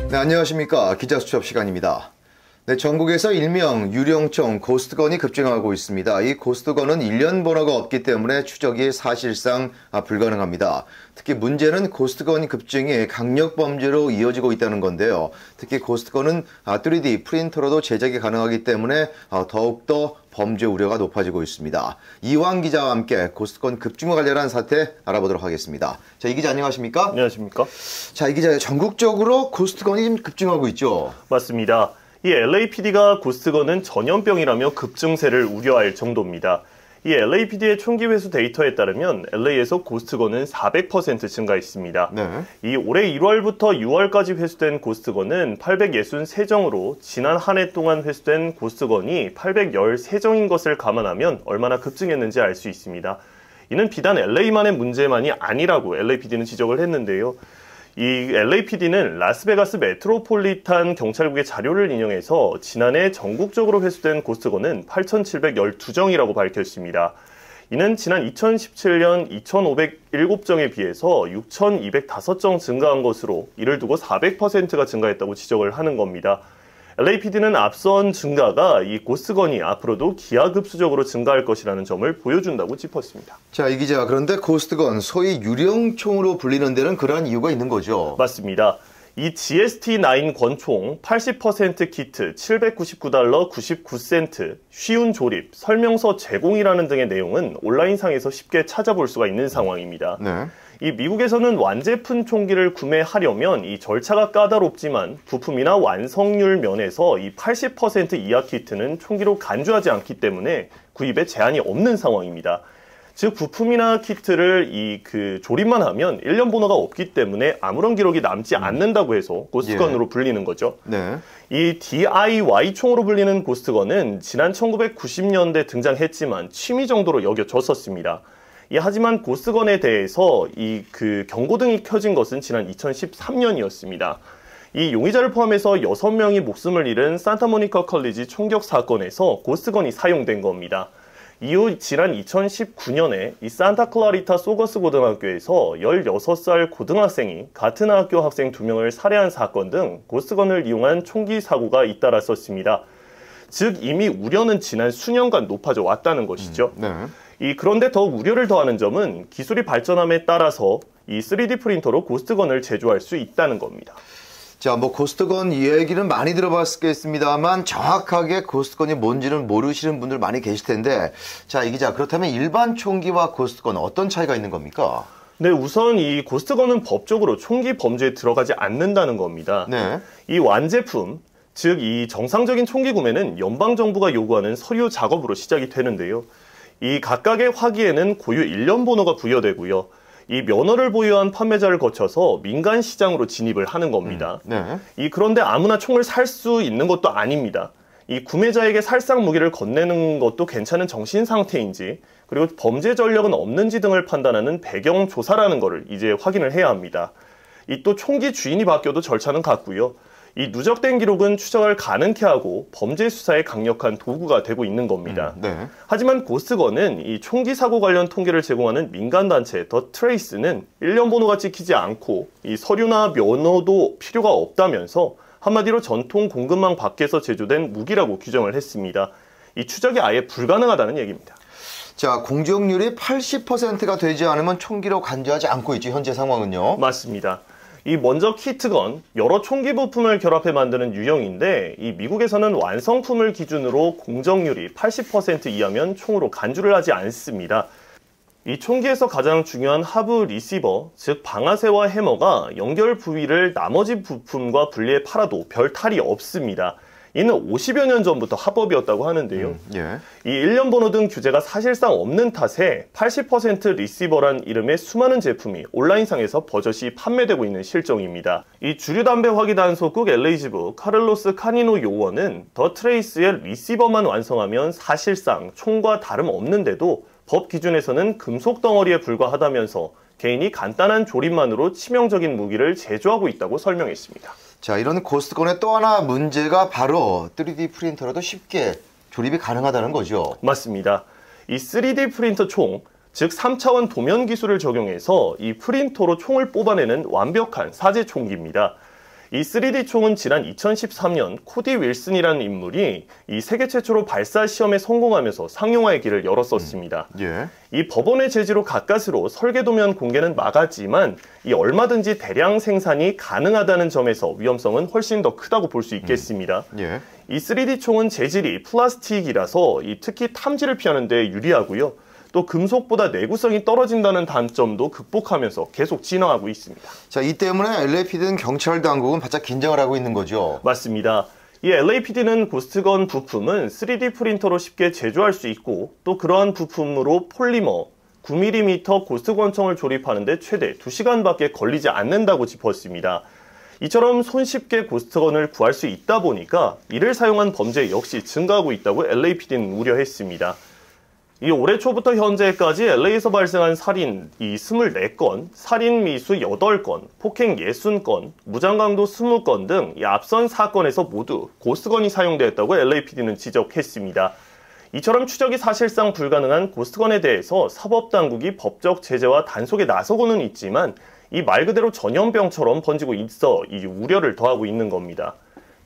네, 안녕하십니까. 기자수첩 시간입니다. 네, 전국에서 일명 유령총 고스트건이 급증하고 있습니다. 이 고스트건은 일련 번호가 없기 때문에 추적이 사실상 불가능합니다. 특히 문제는 고스트건 급증이 강력범죄로 이어지고 있다는 건데요. 특히 고스트건은 3D 프린터로도 제작이 가능하기 때문에 더욱더 범죄 우려가 높아지고 있습니다. 이황 기자와 함께 고스트건 급증과 관련한 사태 알아보도록 하겠습니다. 자, 이 기자 안녕하십니까? 안녕하십니까? 자, 이 기자 전국적으로 고스트건이 급증하고 있죠? 맞습니다. 이 LAPD가 고스트건은 전염병이라며 급증세를 우려할 정도입니다. 이 LAPD의 총기 회수 데이터에 따르면 LA에서 고스트건은 400% 증가했습니다. 네. 이 올해 1월부터 6월까지 회수된 고스트건은 863정으로 지난 한 해 동안 회수된 고스트건이 813정인 것을 감안하면 얼마나 급증했는지 알 수 있습니다. 이는 비단 LA만의 문제만이 아니라고 LAPD는 지적을 했는데요. 이 LAPD는 라스베가스 메트로폴리탄 경찰국의 자료를 인용해서 지난해 전국적으로 회수된 고스트건은 8,712정이라고 밝혔습니다. 이는 지난 2017년 2,507정에 비해서 6,205정 증가한 것으로 이를 두고 400%가 증가했다고 지적을 하는 겁니다. LAPD는 앞선 증가가 이 고스트건이 앞으로도 기하급수적으로 증가할 것이라는 점을 보여준다고 짚었습니다. 자, 이 기자, 그런데 고스트건, 소위 유령총으로 불리는 데는 그러한 이유가 있는 거죠? 맞습니다. 이 GST-9 권총 80% 키트 799달러 99센트, 쉬운 조립, 설명서 제공이라는 등의 내용은 온라인상에서 쉽게 찾아볼 수가 있는 상황입니다. 네. 이 미국에서는 완제품 총기를 구매하려면 이 절차가 까다롭지만 부품이나 완성률 면에서 이 80% 이하 키트는 총기로 간주하지 않기 때문에 구입에 제한이 없는 상황입니다. 즉 부품이나 키트를 조립만 하면 1년 번호가 없기 때문에 아무런 기록이 남지 않는다고 해서 고스트건으로 불리는 거죠. 네. 이 DIY 총으로 불리는 고스트건은 지난 1990년대 등장했지만 취미 정도로 여겨졌었습니다. 하지만 고스트건에 대해서 경고등이 켜진 것은 지난 2013년이었습니다. 이 용의자를 포함해서 6명이 목숨을 잃은 산타모니카 컬리지 총격 사건에서 고스트건이 사용된 겁니다. 이후 지난 2019년에 이 산타클라리타 소거스 고등학교에서 16살 고등학생이 같은 학교 학생 2명을 살해한 사건 등 고스트건을 이용한 총기 사고가 잇따랐었습니다. 즉 이미 우려는 지난 수년간 높아져 왔다는 것이죠. 네. 그런데 더욱 우려를 더하는 점은 기술이 발전함에 따라서 이 3D 프린터로 고스트건을 제조할 수 있다는 겁니다. 자, 고스트건 얘기는 많이 들어봤겠습니다만 정확하게 고스트건이 뭔지는 모르시는 분들 많이 계실 텐데, 자, 이 기자, 그렇다면 일반 총기와 고스트건 어떤 차이가 있는 겁니까? 네, 우선 이 고스트건은 법적으로 총기 범죄에 들어가지 않는다는 겁니다. 네. 이 완제품, 즉 이 정상적인 총기 구매는 연방정부가 요구하는 서류 작업으로 시작이 되는데요. 이 각각의 화기에는 고유 1년 번호가 부여되고요. 이 면허를 보유한 판매자를 거쳐서 민간 시장으로 진입을 하는 겁니다. 네. 그런데 아무나 총을 살 수 있는 것도 아닙니다. 이 구매자에게 살상 무기를 건네는 것도 괜찮은 정신 상태인지, 그리고 범죄 전력은 없는지 등을 판단하는 배경 조사라는 것을 이제 확인을 해야 합니다. 또 총기 주인이 바뀌어도 절차는 같고요. 이 누적된 기록은 추적을 가능케 하고 범죄 수사에 강력한 도구가 되고 있는 겁니다. 네. 하지만 고스트건은 이 총기 사고 관련 통계를 제공하는 민간단체 더 트레이스는 1년 번호가 찍히지 않고 이 서류나 면허도 필요가 없다면서 한마디로 전통 공급망 밖에서 제조된 무기라고 규정을 했습니다. 이 추적이 아예 불가능하다는 얘기입니다. 자, 공정률이 80%가 되지 않으면 총기로 간주하지 않고 있죠, 현재 상황은요? 맞습니다. 먼저 키트건, 여러 총기 부품을 결합해 만드는 유형인데 이 미국에서는 완성품을 기준으로 공정률이 80% 이하면 총으로 간주를 하지 않습니다. 이 총기에서 가장 중요한 하부 리시버, 즉 방아쇠와 해머가 연결 부위를 나머지 부품과 분리해 팔아도 별 탈이 없습니다. 이는 50여 년 전부터 합법이었다고 하는데요. 이 1년 번호 등 규제가 사실상 없는 탓에 80% 리시버란 이름의 수많은 제품이 온라인상에서 버젓이 판매되고 있는 실정입니다. 이 주류 담배 화기 단속국 LA지부 카를로스 카니노 요원은 더 트레이스의 리시버만 완성하면 사실상 총과 다름없는데도 법 기준에서는 금속 덩어리에 불과하다면서 개인이 간단한 조립만으로 치명적인 무기를 제조하고 있다고 설명했습니다. 자, 이런 고스트건의 또 하나 문제가 바로 3D 프린터로도 쉽게 조립이 가능하다는 거죠. 맞습니다. 이 3D 프린터 총, 즉 3차원 도면 기술을 적용해서 이 프린터로 총을 뽑아내는 완벽한 사제 총기입니다. 이 3D 총은 지난 2013년 코디 윌슨이라는 인물이 이 세계 최초로 발사 시험에 성공하면서 상용화의 길을 열었었습니다. 예. 이 법원의 제지로 가까스로 설계도면 공개는 막았지만 이 얼마든지 대량 생산이 가능하다는 점에서 위험성은 훨씬 더 크다고 볼 수 있겠습니다. 예. 이 3D 총은 재질이 플라스틱이라서 특히 탐지를 피하는 데 유리하고요. 또 금속보다 내구성이 떨어진다는 단점도 극복하면서 계속 진화하고 있습니다. 자, 이 때문에 LAPD는 경찰 당국은 바짝 긴장을 하고 있는 거죠. 맞습니다. 이 LAPD는 고스트건 부품은 3D 프린터로 쉽게 제조할 수 있고 또 그러한 부품으로 폴리머 9mm 고스트건총을 조립하는데 최대 2시간밖에 걸리지 않는다고 짚었습니다. 이처럼 손쉽게 고스트건을 구할 수 있다 보니까 이를 사용한 범죄 역시 증가하고 있다고 LAPD는 우려했습니다. 이 올해 초부터 현재까지 LA에서 발생한 살인 24건, 살인 미수 8건, 폭행 60건, 무장강도 20건 등 앞선 사건에서 모두 고스트건이 사용되었다고 LAPD는 지적했습니다. 이처럼 추적이 사실상 불가능한 고스트건에 대해서 사법당국이 법적 제재와 단속에 나서고는 있지만 이 말 그대로 전염병처럼 번지고 있어 이 우려를 더하고 있는 겁니다.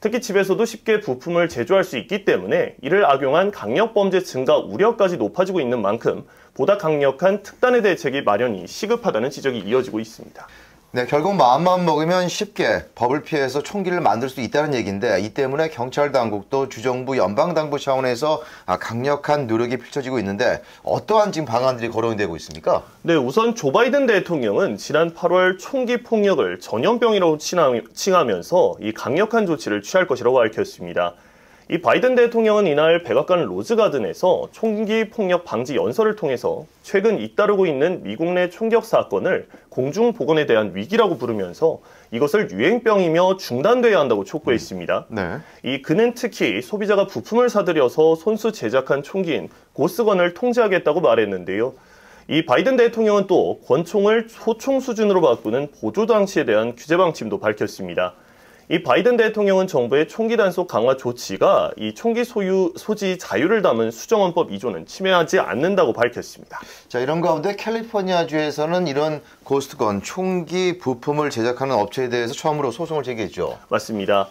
특히 집에서도 쉽게 부품을 제조할 수 있기 때문에 이를 악용한 강력범죄 증가 우려까지 높아지고 있는 만큼 보다 강력한 특단의 대책이 마련이 시급하다는 지적이 이어지고 있습니다. 네, 결국 마음만 먹으면 쉽게 법을 피해서 총기를 만들 수 있다는 얘기인데 이 때문에 경찰 당국도 주정부 연방당부 차원에서 강력한 노력이 펼쳐지고 있는데 어떠한 지금 방안들이 거론이 되고 있습니까? 네, 우선 조 바이든 대통령은 지난 8월 총기 폭력을 전염병이라고 칭하면서 이 강력한 조치를 취할 것이라고 밝혔습니다. 이 바이든 대통령은 이날 백악관 로즈가든에서 총기 폭력 방지 연설을 통해서 최근 잇따르고 있는 미국 내 총격 사건을 공중보건에 대한 위기라고 부르면서 이것을 유행병이며 중단돼야 한다고 촉구했습니다. 네. 그는 특히 소비자가 부품을 사들여서 손수 제작한 총기인 고스건을 통제하겠다고 말했는데요. 이 바이든 대통령은 또 권총을 소총 수준으로 바꾸는 보조 장치에 대한 규제 방침도 밝혔습니다. 이 바이든 대통령은 정부의 총기 단속 강화 조치가 이 총기 소지 자유를 담은 수정헌법 2조는 침해하지 않는다고 밝혔습니다. 자, 이런 가운데 캘리포니아주에서는 이런 고스트건 총기 부품을 제작하는 업체에 대해서 처음으로 소송을 제기했죠. 맞습니다.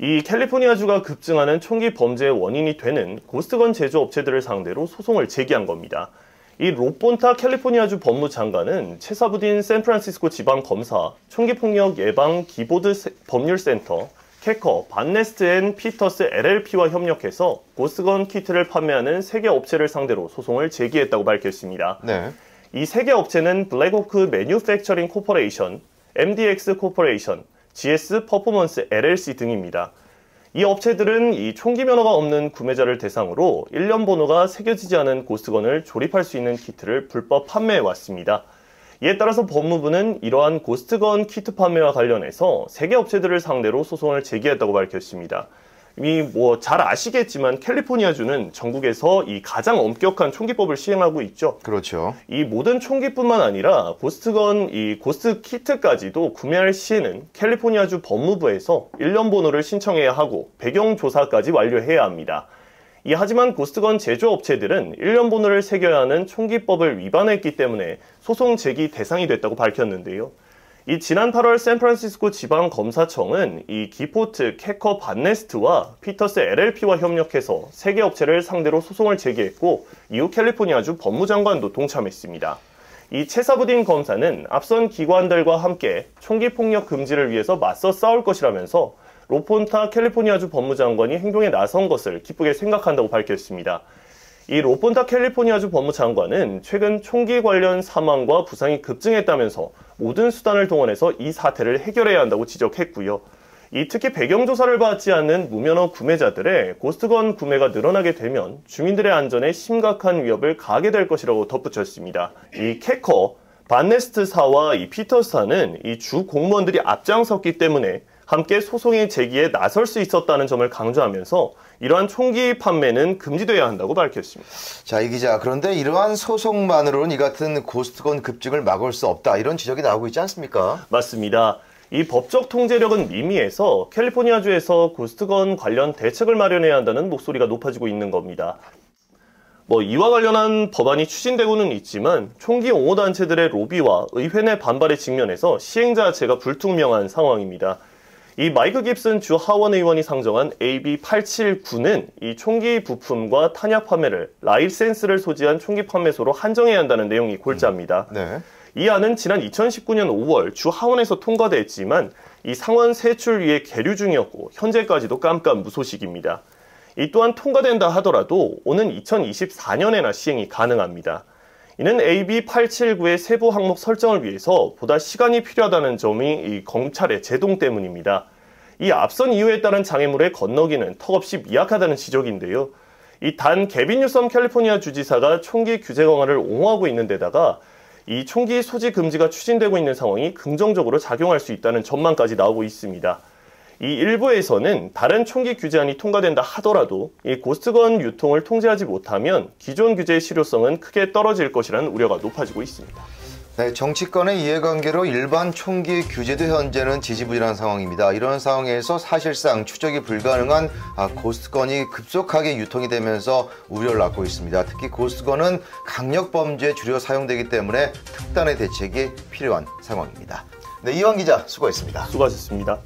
이 캘리포니아주가 급증하는 총기 범죄의 원인이 되는 고스트건 제조 업체들을 상대로 소송을 제기한 겁니다. 이 로폰타 캘리포니아주 법무장관은 체사부딘 샌프란시스코 지방검사, 총기폭력 예방 기보드 법률센터, 캐커, 반네스트 앤 피터스 LLP와 협력해서 고스건 키트를 판매하는 3개 업체를 상대로 소송을 제기했다고 밝혔습니다. 네. 이 3개 업체는 블랙호크 매뉴팩처링 코퍼레이션, MDX 코퍼레이션, GS 퍼포먼스 LLC 등입니다. 이 업체들은 이 총기 면허가 없는 구매자를 대상으로 1년 번호가 새겨지지 않은 고스트건을 조립할 수 있는 키트를 불법 판매해 왔습니다. 이에 따라서 법무부는 이러한 고스트건 키트 판매와 관련해서 3개 업체들을 상대로 소송을 제기했다고 밝혔습니다. 이미 잘 아시겠지만 캘리포니아주는 전국에서 이 가장 엄격한 총기법을 시행하고 있죠. 그렇죠. 이 모든 총기뿐만 아니라 고스트건, 이 고스트 키트까지도 구매할 시에는 캘리포니아주 법무부에서 1년 번호를 신청해야 하고 배경 조사까지 완료해야 합니다. 하지만 고스트건 제조업체들은 1년 번호를 새겨야 하는 총기법을 위반했기 때문에 소송 제기 대상이 됐다고 밝혔는데요. 지난 8월 샌프란시스코 지방검사청은 이 기포트, 캐커, 반네스트와 피터스 LLP와 협력해서 3개 업체를 상대로 소송을 제기했고 이후 캘리포니아주 법무장관도 동참했습니다. 체사부딘 검사는 앞선 기관들과 함께 총기 폭력 금지를 위해서 맞서 싸울 것이라면서 로폰타 캘리포니아주 법무장관이 행동에 나선 것을 기쁘게 생각한다고 밝혔습니다. 로폰타 캘리포니아주 법무장관은 최근 총기 관련 사망과 부상이 급증했다면서 모든 수단을 동원해서 이 사태를 해결해야 한다고 지적했고요. 특히 배경조사를 받지 않는 무면허 구매자들의 고스트건 구매가 늘어나게 되면 주민들의 안전에 심각한 위협을 가하게 될 것이라고 덧붙였습니다. 캐커, 반네스트사와 피터스사는 주 공무원들이 앞장섰기 때문에 함께 소송의 제기에 나설 수 있었다는 점을 강조하면서 이러한 총기 판매는 금지돼야 한다고 밝혔습니다. 자, 이 기자, 그런데 이러한 소송만으로는 이 같은 고스트건 급증을 막을 수 없다, 이런 지적이 나오고 있지 않습니까? 맞습니다. 법적 통제력은 미미해서 캘리포니아주에서 고스트건 관련 대책을 마련해야 한다는 목소리가 높아지고 있는 겁니다. 이와 관련한 법안이 추진되고는 있지만 총기 옹호단체들의 로비와 의회 내 반발에 직면해서 시행 자체가 불투명한 상황입니다. 이 마이크 깁슨 주 하원 의원이 상정한 AB 879는 이 총기 부품과 탄약 판매를 라이센스를 소지한 총기 판매소로 한정해야 한다는 내용이 골자입니다. 네. 이 안은 지난 2019년 5월 주 하원에서 통과됐지만 이 상원 세출위에 계류 중이었고 현재까지도 깜깜무소식입니다. 이 또한 통과된다 하더라도 오는 2024년에나 시행이 가능합니다. 이는 AB 879의 세부 항목 설정을 위해서 보다 시간이 필요하다는 점이 이 검찰의 제동 때문입니다. 이 앞선 이유에 따른 장애물의 건너기는 턱없이 미약하다는 지적인데요. 이 단 게빈 뉴섬 캘리포니아 주지사가 총기 규제 강화를 옹호하고 있는 데다가 이 총기 소지 금지가 추진되고 있는 상황이 긍정적으로 작용할 수 있다는 전망까지 나오고 있습니다. 이 일부에서는 다른 총기 규제안이 통과된다 하더라도 이 고스트건 유통을 통제하지 못하면 기존 규제의 실효성은 크게 떨어질 것이라는 우려가 높아지고 있습니다. 네, 정치권의 이해관계로 일반 총기 규제도 현재는 지지부진한 상황입니다. 이런 상황에서 사실상 추적이 불가능한 고스트건이 급속하게 유통이 되면서 우려를 낳고 있습니다. 특히 고스트건은 강력범죄에 주로 사용되기 때문에 특단의 대책이 필요한 상황입니다. 네, 이완 기자 수고했습니다. 수고하셨습니다.